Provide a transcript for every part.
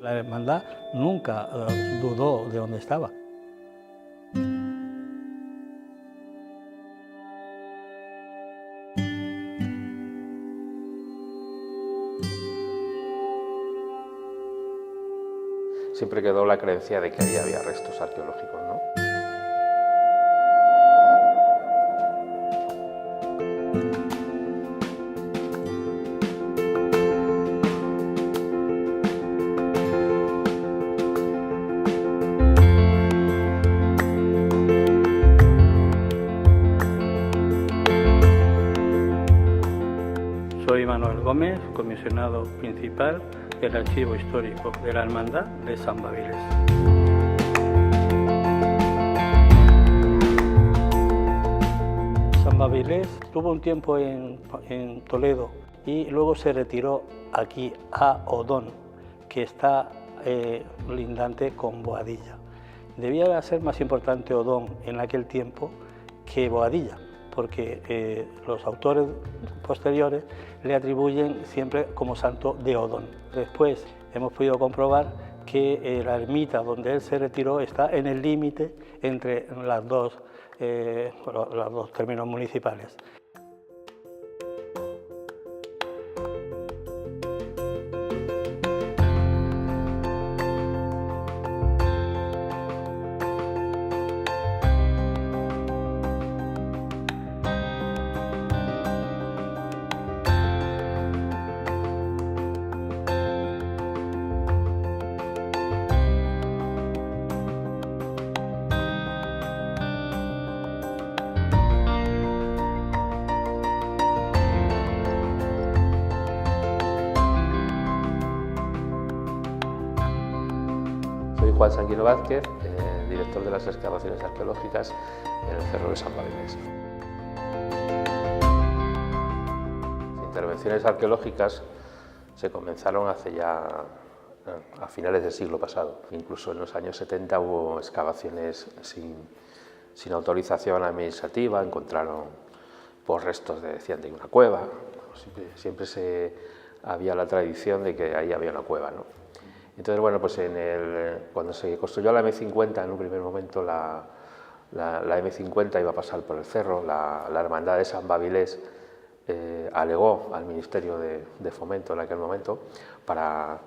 La hermandad nunca dudó de dónde estaba. Siempre quedó la creencia de que ahí había restos arqueológicos, ¿no? Soy Manuel Gómez, comisionado principal del Archivo Histórico de la Hermandad de San Babilés. San Babilés tuvo un tiempo en Toledo y luego se retiró aquí a Odón, que está lindante con Boadilla. Debía ser más importante Odón en aquel tiempo que Boadilla, porque los autores posteriores le atribuyen siempre como santo de Odón. Después hemos podido comprobar que la ermita donde él se retiró está en el límite entre los dos términos municipales. Soy Juan Sanguino Vázquez, director de las excavaciones arqueológicas en el Cerro de San Babilés. Las intervenciones arqueológicas se comenzaron hace ya a finales del siglo pasado. Incluso en los años 70 hubo excavaciones sin autorización administrativa, encontraron restos decían de una cueva. Siempre había la tradición de que ahí había una cueva, ¿no? Entonces, bueno, pues cuando se construyó la M50, en un primer momento la M50 iba a pasar por el cerro, la Hermandad de San Babilés alegó al Ministerio de Fomento en aquel momento para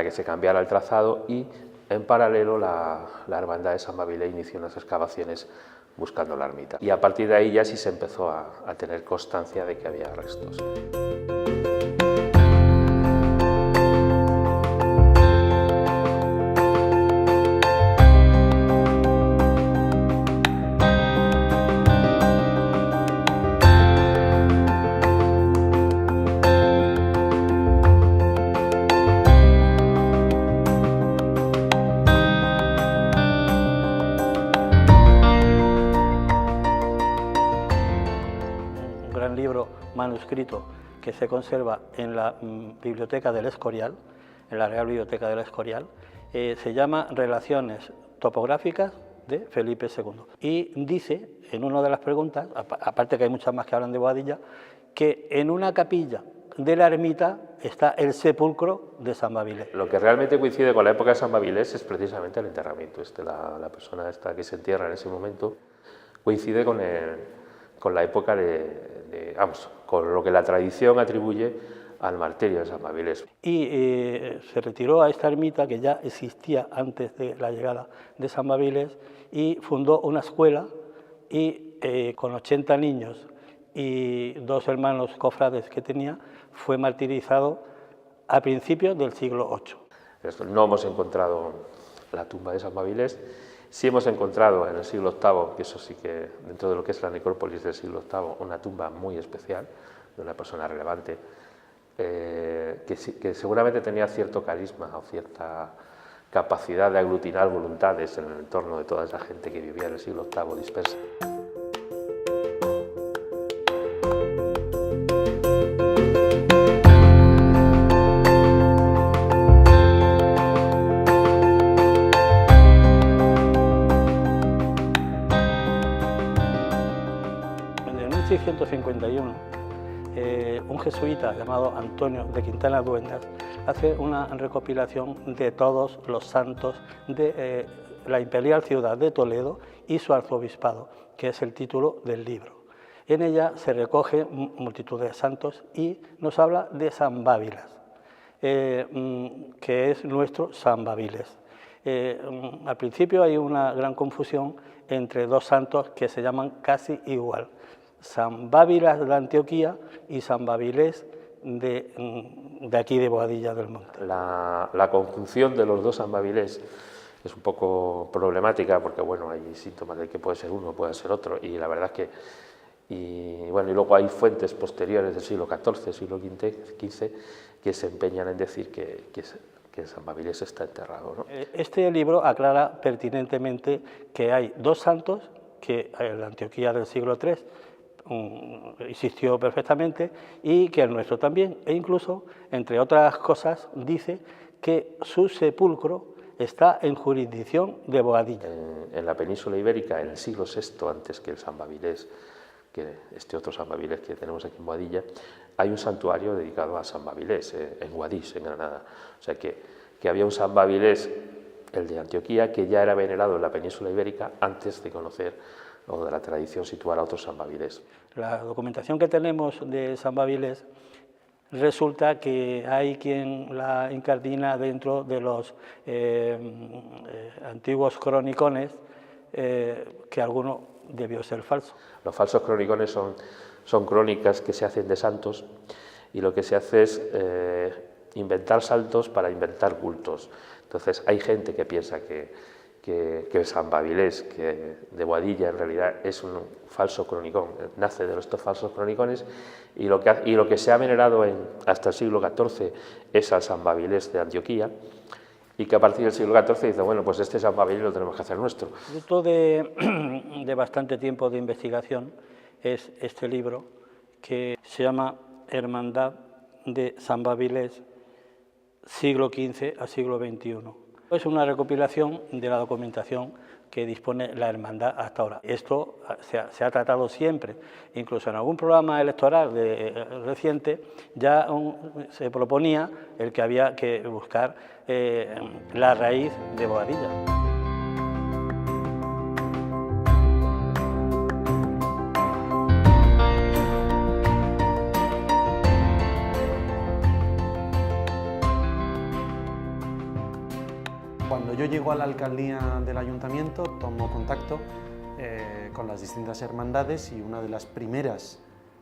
que se cambiara el trazado y, en paralelo, la Hermandad de San Babilés inició unas excavaciones buscando la ermita. Y a partir de ahí ya sí se empezó a tener constancia de que había restos. Libro manuscrito que se conserva en la Biblioteca del Escorial, en la Real Biblioteca del Escorial, se llama Relaciones topográficas de Felipe II. Y dice, en una de las preguntas, aparte que hay muchas más que hablan de Boadilla, que en una capilla de la ermita está el sepulcro de San Babilés. Lo que realmente coincide con la época de San Babilés es precisamente el enterramiento. La persona esta que se entierra en ese momento coincide con la época con lo que la tradición atribuye al martirio de San Babilés. Y se retiró a esta ermita que ya existía antes de la llegada de San Babilés y fundó una escuela y con 80 niños y 2 hermanos cofrades que tenía, fue martirizado a principios del siglo VIII. No hemos encontrado la tumba de San Babilés. Sí hemos encontrado en el siglo VIII, que eso sí que dentro de lo que es la necrópolis del siglo VIII, una tumba muy especial de una persona relevante, que seguramente tenía cierto carisma o cierta capacidad de aglutinar voluntades en el entorno de toda esa gente que vivía en el siglo VIII dispersa. En 1651 un jesuita llamado Antonio de Quintana Dueñas hace una recopilación de todos los santos de la imperial ciudad de Toledo y su arzobispado, que es el título del libro. En ella se recoge multitud de santos y nos habla de San Bábilas, que es nuestro San Babiles. Al principio hay una gran confusión entre dos santos que se llaman casi igual, San Bábilas de Antioquía y San Babilés de aquí de Boadilla del Monte. La conjunción de los dos San Babilés es un poco problemática porque bueno, hay síntomas de que puede ser uno, puede ser otro, y la verdad es que y luego hay fuentes posteriores del siglo XIV, siglo XV, que se empeñan en decir que San Babilés está enterrado, ¿no? Este libro aclara pertinentemente que hay dos santos, que en la Antioquía del siglo III existió perfectamente y que el nuestro también, e incluso, entre otras cosas, dice que su sepulcro está en jurisdicción de Boadilla. En la península ibérica, en el siglo VI, antes que el San Babilés, que este otro San Babilés que tenemos aquí en Boadilla, hay un santuario dedicado a San Babilés, en Guadix, en Granada. O sea que había un San Babilés, el de Antioquía, que ya era venerado en la península ibérica antes de conocer o de la tradición situar a otro San Babilés. La documentación que tenemos de San Babilés resulta que hay quien la incardina dentro de los antiguos cronicones, que alguno debió ser falso. Los falsos cronicones son crónicas que se hacen de santos y lo que se hace es inventar santos para inventar cultos. Entonces hay gente que piensa que San Babilés, que de Boadilla en realidad es un falso cronicón, nace de estos falsos cronicones y lo que se ha venerado hasta el siglo XIV es al San Babilés de Antioquía, y que a partir del siglo XIV dice, bueno, pues este San Babilés lo tenemos que hacer nuestro. Fruto de bastante tiempo de investigación es este libro que se llama Hermandad de San Babilés, siglo XV a siglo XXI. Es una recopilación de la documentación que dispone la hermandad hasta ahora. Esto se ha tratado siempre, incluso en algún programa electoral reciente ya se proponía el que había que buscar la raíz de Boadilla. Cuando yo llego a la alcaldía del ayuntamiento, tomo contacto con las distintas hermandades y una de las primeras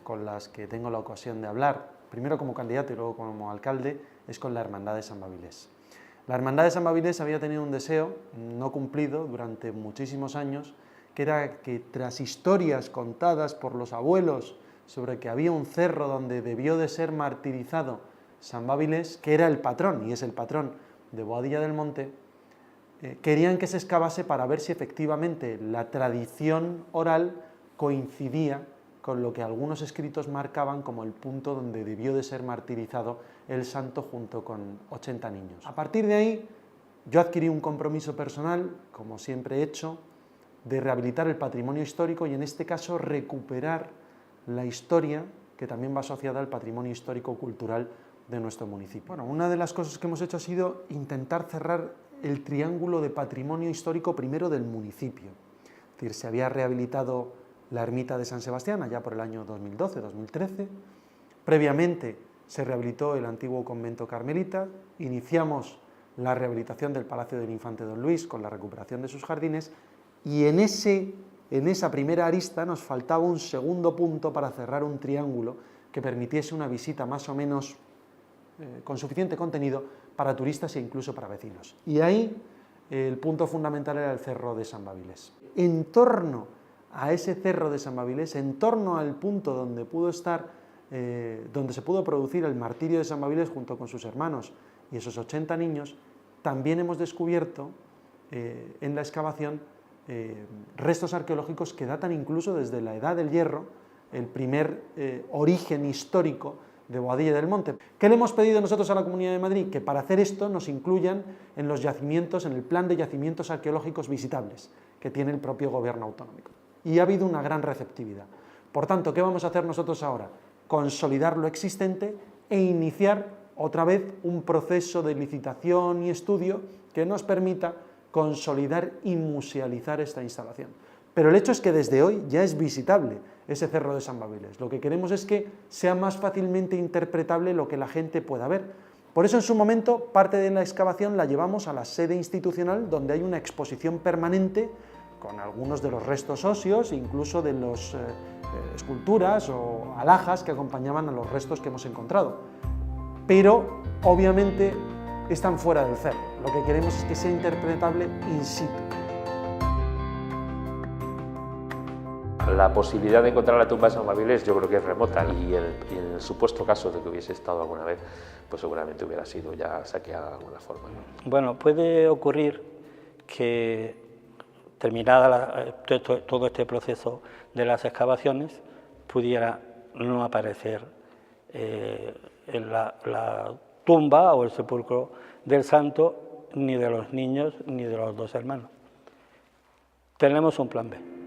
con las que tengo la ocasión de hablar, primero como candidato y luego como alcalde, es con la Hermandad de San Babilés. La Hermandad de San Babilés había tenido un deseo no cumplido durante muchísimos años, que era que tras historias contadas por los abuelos sobre que había un cerro donde debió de ser martirizado San Babilés, que era el patrón y es el patrón de Boadilla del Monte, querían que se excavase para ver si efectivamente la tradición oral coincidía con lo que algunos escritos marcaban como el punto donde debió de ser martirizado el santo junto con 80 niños. A partir de ahí, yo adquirí un compromiso personal, como siempre he hecho, de rehabilitar el patrimonio histórico y en este caso recuperar la historia que también va asociada al patrimonio histórico-cultural de nuestro municipio. Bueno, una de las cosas que hemos hecho ha sido intentar cerrar el triángulo de patrimonio histórico primero del municipio. Es decir, se había rehabilitado la ermita de San Sebastián allá por el año 2012-2013, previamente se rehabilitó el antiguo convento carmelita, iniciamos la rehabilitación del Palacio del Infante Don Luis con la recuperación de sus jardines y en esa primera arista nos faltaba un segundo punto para cerrar un triángulo que permitiese una visita más o menos con suficiente contenido para turistas e incluso para vecinos. Y ahí el punto fundamental era el Cerro de San Babilés. En torno a ese Cerro de San Babilés, en torno al punto donde pudo estar, donde se pudo producir el martirio de San Babilés junto con sus hermanos y esos 80 niños, también hemos descubierto en la excavación restos arqueológicos que datan incluso desde la Edad del Hierro, el primer origen histórico de Boadilla del Monte. ¿Qué le hemos pedido nosotros a la Comunidad de Madrid? Que para hacer esto nos incluyan en los yacimientos, en el plan de yacimientos arqueológicos visitables que tiene el propio gobierno autonómico. Y ha habido una gran receptividad. Por tanto, ¿qué vamos a hacer nosotros ahora? consolidar lo existente e iniciar otra vez un proceso de licitación y estudio que nos permita consolidar y musealizar esta instalación. Pero el hecho es que desde hoy ya es visitable ese Cerro de San Babiles. Lo que queremos es que sea más fácilmente interpretable lo que la gente pueda ver. Por eso en su momento parte de la excavación la llevamos a la sede institucional, donde hay una exposición permanente con algunos de los restos óseos, incluso de las esculturas o alhajas que acompañaban a los restos que hemos encontrado. Pero obviamente están fuera del cerro. Lo que queremos es que sea interpretable in situ. La posibilidad de encontrar la tumba de San Babiles yo creo que es remota, y en el supuesto caso de que hubiese estado alguna vez, pues seguramente hubiera sido ya saqueada de alguna forma, ¿no? Bueno, puede ocurrir que terminada todo este proceso de las excavaciones pudiera no aparecer en la tumba o el sepulcro del santo, ni de los niños ni de los dos hermanos. Tenemos un plan B.